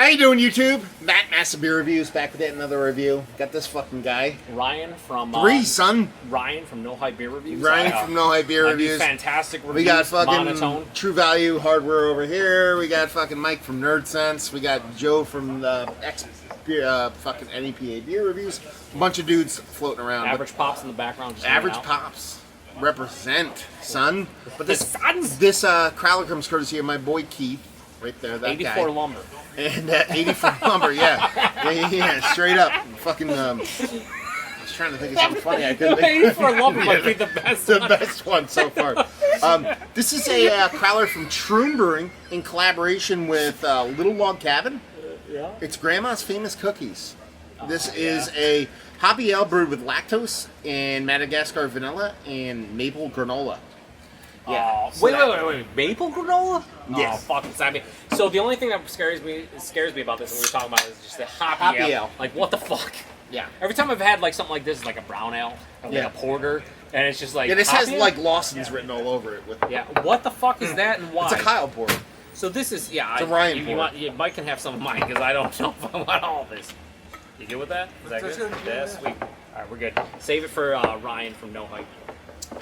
How you doing, YouTube? Matt Massive Beer Reviews back with yet another review. Got this fucking guy. Ryan from Ryan from No Hype Beer Reviews. Ryan from No Hype Beer Reviews. Fantastic reviews. We got fucking Monotone. True Value Hardware over here. We got fucking Mike from Nerd Sense. We got Joe from the fucking NEPA Beer Reviews. A bunch of dudes floating around. Average Pops in the background. Just Average out. Pops represent, son. But this Sons. crowler comes courtesy of my boy Keith. Right there, that 84 guy. lumber. And 84 lumber, yeah, straight up. Fucking, I was trying to think of something funny. I couldn't think. 84 lumber might be the best The one. best one so far. This is a crowler from Troon Brewing in collaboration with Little Log Cabin. Yeah. It's Grandma's Famous Cookies. This is a hoppy ale brewed with lactose and Madagascar vanilla and maple granola. Yeah. Oh, wait. Maple granola? Yes. Oh, fucking sad. So the only thing that scares me about this, and we were talking about, is just the hoppy ale. Like, what the fuck? Yeah. Every time I've had like something like this, like a brown ale, or like a porter, and it's just like Yeah, this has hoppy ale? like Lawson's written all over it. Yeah. What the fuck is that, and why? It's a Kyle porter. So this is It's a Ryan porter. Mike can have some of mine because I don't know if I want all this. You good with that? Is that good? Yeah, sweet. All right, we're good. Save it for Ryan from No Hype.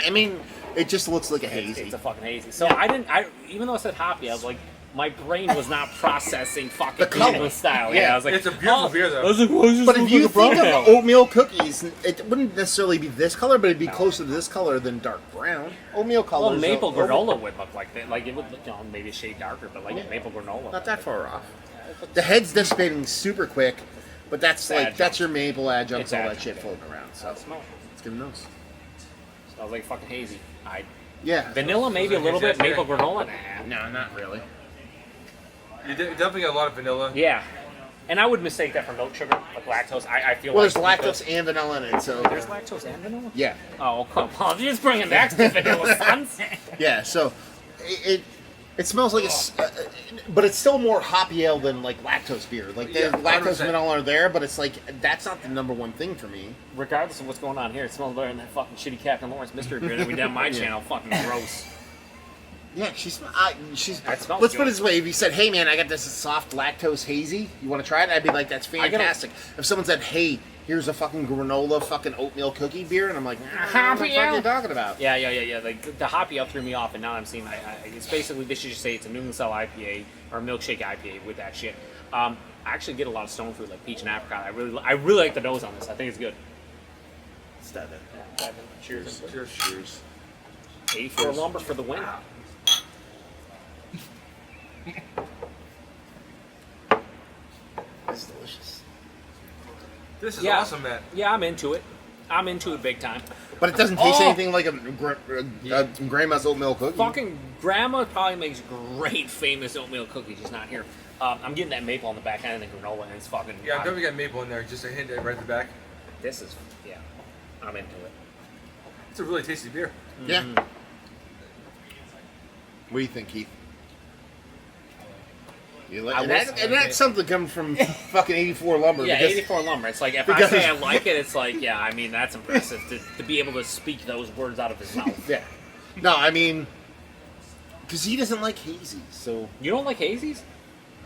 I mean, it just looks like a hazy. It's a fucking hazy. So I even though it said hoppy, I was like, my brain was not processing fucking The color. English style. Yeah. I was like, It's a beautiful beer, though. I was like, why does this But look if you like a brown think ale? of oatmeal cookies, it wouldn't necessarily be this color, but it'd be closer to this color than dark brown. Oatmeal color. Well, maple granola would look like that. Like it would look, maybe a shade darker, but like maple granola. Not that far off. The head's dissipating super quick, but that's like adjunct. that's your maple adjuncts, It's all that adjunct. shit floating around. So Smell. it's good nose. Smells like fucking hazy. Yeah. Vanilla maybe a little bit. Maple granola, nah. No, not really. You definitely get a lot of vanilla. Yeah. And I would mistake that for milk sugar, like lactose. I feel Well, like there's lactose and vanilla in it, so There's lactose and vanilla? yeah, Oh, come on. You're just bringing back to vanilla, sons. yeah. So it smells like but it's still more hoppy ale than like lactose beer. Like the Yeah, lactose 100%. and vanilla are there, but it's like that's not the number one thing for me. Regardless of what's going on here, it smells better than that fucking shitty Captain Lawrence mystery beer that we did on my channel. Fucking gross. Yeah, she's. That smells Let's good. put it this way: if you said, "Hey, man, I got this soft lactose hazy. You want to try it?" I'd be like, "That's fantastic." If someone said, "Hey, here's a fucking granola, fucking oatmeal cookie beer," and I'm like, "What the fuck are you talking about?" Yeah. Like the hoppy ale threw me off, and now I'm seeing. It's basically they should just say it's a New England style IPA or a milkshake IPA with that shit. I actually get a lot of stone fruit like peach and apricot. I really like the nose on this. I think it's good. Stab it. Cheers. Cheers. 84 lumber for the win. It's delicious. This is Yeah. awesome, Matt. Yeah, I'm into it. I'm into it big time. But it doesn't taste Oh! anything like a grandma's oatmeal cookie. Fucking grandma probably makes great famous oatmeal cookies. She's not here. I'm getting that maple on the back end and the granola, and it's fucking. Yeah, I've definitely got maple in there. Just a hint right at the back. This is I'm into it. It's a really tasty beer. Yeah. What do you think, Keith? You like, and that's something coming from fucking 84 lumber. Yeah, because 84 lumber. It's like if because- I say I like it, it's like I mean that's impressive to be able to speak those words out of his mouth. Yeah. No, I mean, because he doesn't like hazy, so. You don't like hazies?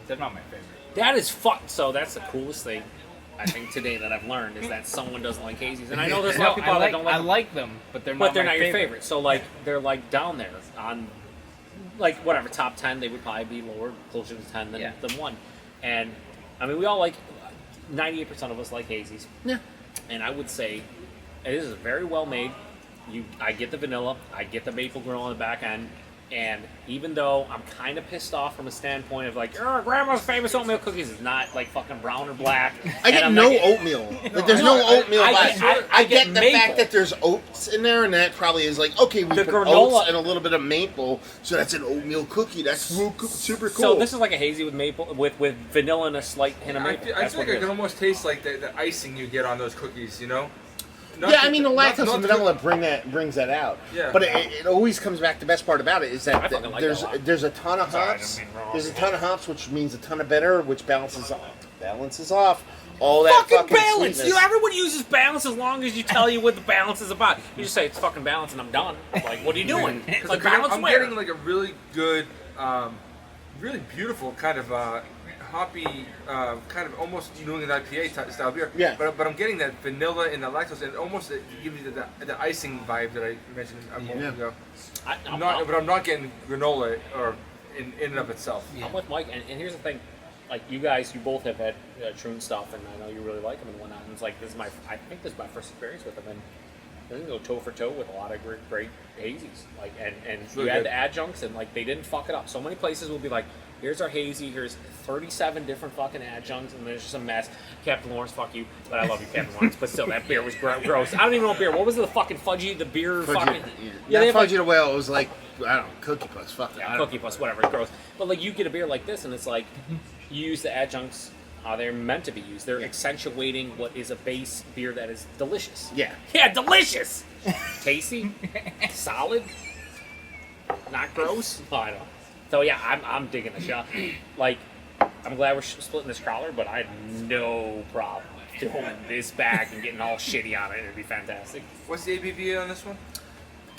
They're not my favorite. That is So that's the coolest thing I think today that I've learned is that someone doesn't like hazies, and I know there's a lot of people that don't like I them, like them, but they're not. but they're my not your favorite. So like they're like down there on like whatever top 10, they would probably be lower, closer to 10 than 1. And I mean we all like 98% of us like hazies. Yeah. And I would say it is very well made. I get the vanilla, I get the maple granola on the back end, and even though I'm kind of pissed off from a standpoint of like, grandma's famous oatmeal cookies is not like fucking brown or black. I get no oatmeal. Like, there's no oatmeal. I get the maple. fact that there's oats in there, and that probably is like, okay, we The put granola- oats and a little bit of maple, so that's an oatmeal cookie. That's super cool. So this is like a hazy with maple, with vanilla and a slight hint of I maple. feel That's like what I it can is. almost taste like the icing you get on those cookies, you know? Yeah, I mean the lactose and vanilla brings that out. Yeah. But it always comes back. The best part about it is I that fucking like that a lot. there's a ton of Sorry, I hops. didn't mean wrong. There's a ton of hops, which means a ton of bitter, which balances off all that Fucking balance! sweetness. Everyone uses balance as long as you tell you what the balance is about. You just say it's fucking balance and I'm done. Like, what are you doing? It's like balance I'm where? getting like a really good, really beautiful kind of hoppy, kind of almost New England IPA style beer. Yeah. But I'm getting that vanilla and the lactose, and almost it gives you the icing vibe that I mentioned a moment ago. But I'm not getting granola or in and of itself. I'm with Mike, and here's the thing. Like, you both have had Troon stuff, and I know you really like them and whatnot. And it's like, I think this is my first experience with them, and I think go toe for toe with a lot of great hazies. Like, and really you add good. the adjuncts, and like, they didn't fuck it up. So many places will be like, here's our hazy, here's 37 different fucking adjuncts, and there's just a mess. Captain Lawrence, fuck you, but I love you, Captain Lawrence. But still, that beer was gross. I don't even know beer. What was it, the fucking fudgy, the beer fucking... Yeah, they that have, fudgy to whale. It was like, I don't know, Cookie Puss. Fuck that. yeah, Cookie Puss, whatever, it's gross. But like, you get a beer like this, and it's like, you use the adjuncts how they're meant to be used. They're accentuating what is a base beer that is delicious. Yeah. Yeah, delicious! Tasty, solid, not gross. Oh, I don't know. So yeah, I'm digging the shot. Like, I'm glad we're splitting this crawler, but I had no problem holding this back and getting all shitty on it. It'd be fantastic. What's the ABV on this one?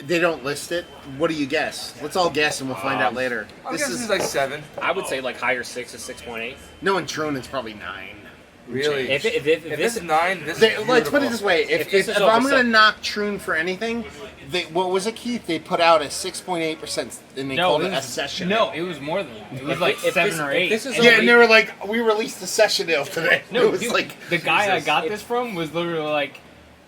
They don't list it. What do you guess? Let's all guess and we'll find out later. I'm This guessing is it's like 7. I would say like higher 6 is 6.8. no in Troon. It's probably 9. Really? If If this this is 9, this They, is let's put it beautiful. this way: If if, this if, is if I'm over gonna seven- knock Troon for anything, what was it, Keith? They put out a 6.8%, and they called it a session. No, it was more than that. It was like If 7 this- or if 8. this is Yeah, and they were like, "We released the session ale today." No, it was dude, like the guy I Jesus. got this from was literally like,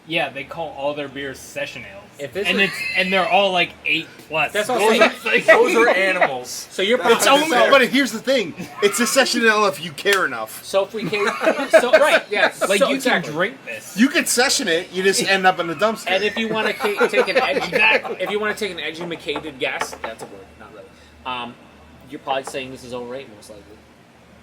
yeah, they call all their beers session ales. If this and is- and they're all like 8 plus. That's what I'm saying. Those are animals. So you're It's That's only, fair. but here's the thing: it's a session ale if you care enough. So if we came, so right, yeah, like so you exactly. can drink this. You could session it, you just end up in the dumpster. And if you want to take an edgy, if you want to take an educated guess, that's a word, not really. You're probably saying this is overrated, most likely.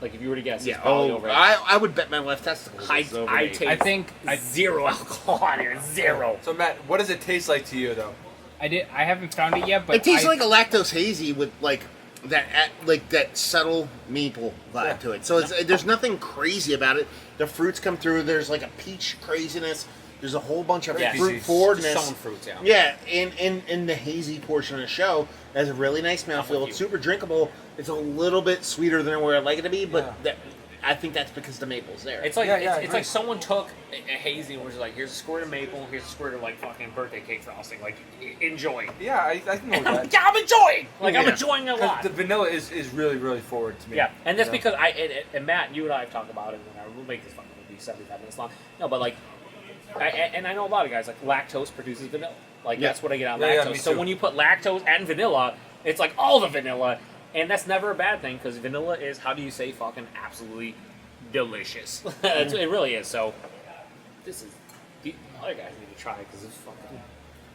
Like if you were to guess, it's probably overrated. I would bet my left testicle. I taste I think zero alcohol on here, zero. So Matt, what does it taste like to you though? I haven't found it yet, but It tastes like a lactose hazy with like that subtle maple vibe to it. So there's nothing crazy about it. The fruits come through. There's like a peach craziness. There's a whole bunch of Yeah, fruit just forwardness. Some fruits, yeah. Yeah, in the hazy portion of the show, it has a really nice mouthfeel. It's super drinkable. It's a little bit sweeter than where I'd like it to be, but I think that's because the maple's there. It's like Yeah, I it's agree. like someone took a hazy and was like, here's a squirt of maple, here's a squirt of like fucking birthday cake frosting. Like, enjoy. Yeah, I can know that. Yeah, I'm enjoying. Like, I'm Yeah. enjoying it a 'Cause lot. the vanilla is really, really forward to me. Yeah, and that's You know? because and Matt, you and I have talked about it, and we'll make this fucking movie 75 minutes long. No, but like, and I know a lot of guys, like, lactose produces vanilla. Like, Yeah. that's what I get out of Yeah, yeah, lactose. me So too. when you put lactose and vanilla, it's like all the vanilla, and that's never a bad thing, because vanilla is, how do you say, fucking absolutely delicious. It really is. So, this is, the other guys need to try it, because it's fucking,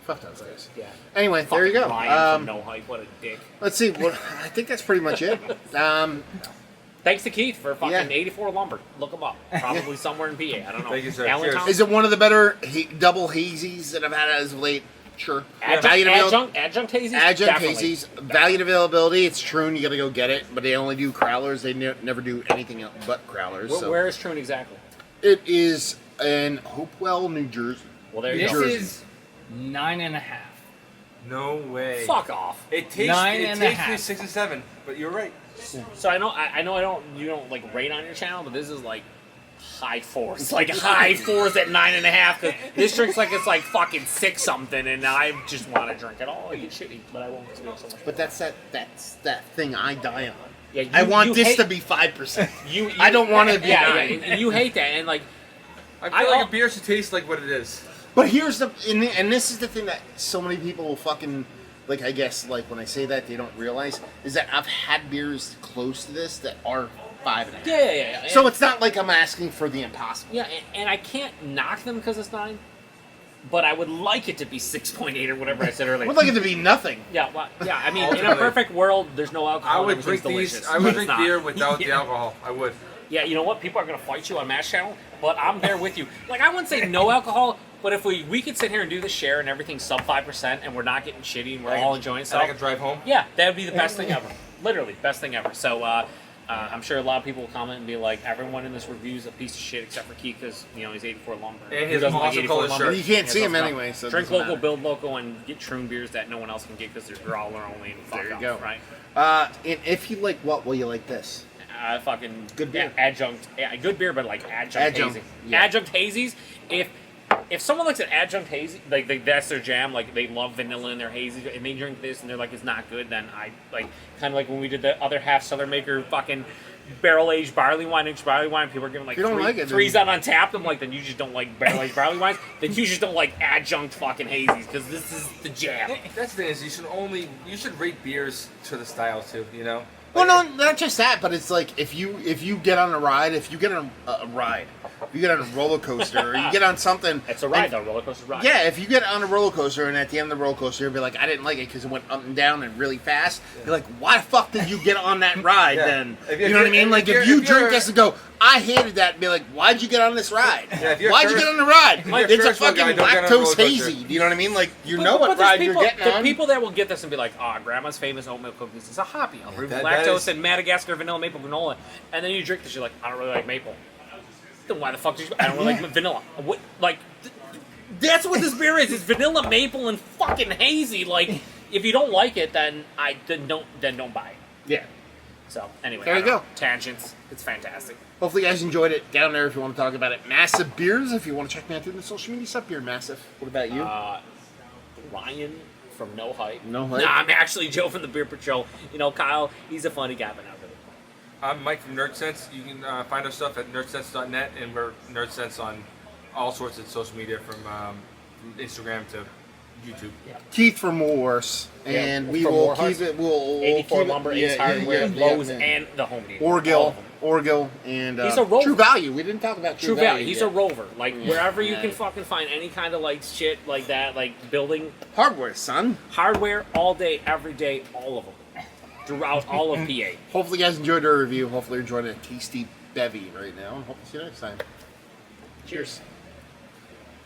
Fuck those guys. yeah. Anyway, there you go. Fucking Ryan from No Hype, what a dick. Let's see. Well, I think that's pretty much it. Thanks to Keith for fucking Yeah. 84 Lumber. Look him up. Probably somewhere in PA. I don't know. Thank you, sir. Allentown? Cheers. Is it one of the better double hazies that I've had as of late? Sure. Adjunct hazies? Adjunct Definitely. hazies. Valued availability. It's Troon. You got to go get it. But they only do crowlers. They never do anything else but crowlers. So. Where is Troon exactly? It is in Hopewell, New Jersey. Well, there you this go. Jersey. is 9.5. No way. Fuck off. It takes Nine and a me half. 6 and 7, but you're right. So I know you don't like rate on your channel, but this is like high fours, like high fours at 9.5. Cause this drink's like it's like fucking 6 something, and I just want to drink it all. Like it's shitty, but I won't drink so much. But that's that thing I die on. Yeah, I want this hate- to be 5%. You, I don't want it to be yeah, 9. yeah, and you hate that, and like I I feel like al- a beer should taste like what it is. But here's and this is the thing that so many people will fucking, like, I guess, like, when I say that, they don't realize, is that I've had beers close to this that are 5.5. yeah. So it's not like I'm asking for the impossible. Yeah, and I can't knock them because it's 9, but I would like it to be 6.8 or whatever I said I earlier. would like it to be nothing. Yeah, well, yeah. I mean, in a Ultimately, perfect world, there's no alcohol. I would and drink everything's these. delicious, I but would it's drink not. beer without the Yeah. alcohol. I would. Yeah, you know what? People are gonna fight you on Mash Channel, but I'm there with you. Like, I wouldn't say no alcohol, but if we could sit here and do the share and everything's sub 5% and we're not getting shitty and we're all enjoying And stuff, I can drive home. yeah, that would be the best thing ever. Literally, best thing ever. So I'm sure a lot of people will comment and be like, everyone in this review is a piece of shit except for Keith because he's 84 Lumber. And Who his doesn't like awesome 84 colored Lumber? shirt. You can't Yeah, see them so anyway, so it drink doesn't local, matter. build local, and get Troon beers that no one else can get because they're growler only and fuck There you off, go. right? And if you like what, will you like this? fucking Good beer. adjunct, good beer, but like adjunct hazy. Yeah. Adjunct hazies. If someone looks at adjunct hazy, like that's their jam, like they love vanilla in their hazy, and they drink this and they're like it's not good, then I like kind of like when we did the other half Southern Maker fucking barrel aged barley wine, people are giving like threes out on tap. I'm like, then you just don't like barrel aged barley wines. Then you just don't like adjunct fucking hazies because this is the jam. That's the thing is you should rate beers to the style too. You know. Well, no, not just that, but it's like if you get on a ride, if you get on a ride, if you get on a roller coaster, or you get on something. It's a ride, though. Roller coaster's ride. Yeah, if you get on a roller coaster and at the end of the roller coaster, you'll be like, I didn't like it because it went up and down and really fast. Yeah. You're like, why the fuck did you get on that ride then? You know what I mean? Like, if you drink this and go, I hated that, and be like, why'd you get on this ride? Yeah, why'd you get on the ride? It's a fucking lactose hazy. You know what I mean? Like, what ride you're getting on. The people that will get this and be like, Grandma's famous oatmeal cookies is a hoppy. I'll brew lactose and Madagascar vanilla maple granola. And then you drink this, you're like, I don't really like maple. Then why the fuck did you? I don't really like vanilla. What, like, that's what this beer is. It's vanilla, maple, and fucking hazy. Like, if you don't like it, then don't buy it. Yeah. So anyway, there you go. Tangents. It's fantastic. Hopefully, you guys enjoyed it. Down there, if you want to talk about it, Massive Beers. If you want to check me out through the social media stuff, Beer Massive. What about you? Ryan from No Hype. No Hype. Nah, I'm actually Joe from the Beer Patrol. You know, Kyle, he's a funny guy, but not really. I'm Mike from NerdSense. You can find our stuff at nerdsense.net, and we're NerdSense on all sorts of social media from Instagram to YouTube. Yeah. Keith from Woolworths, and we from will Warhorse, keep it. We'll 84 keep Lumber, it, Ace Hardware, Lowe's, and the Home Depot. Orgill, and he's a rover. True Value. We didn't talk about True Value. He's a rover. Like wherever you can fucking find any kind of like shit like that, like building hardware, son. Hardware all day, every day, all of them. Throughout all of PA. Hopefully you guys enjoyed our review. Hopefully you're enjoying a tasty bevy right now. And hope to see you next time. Cheers.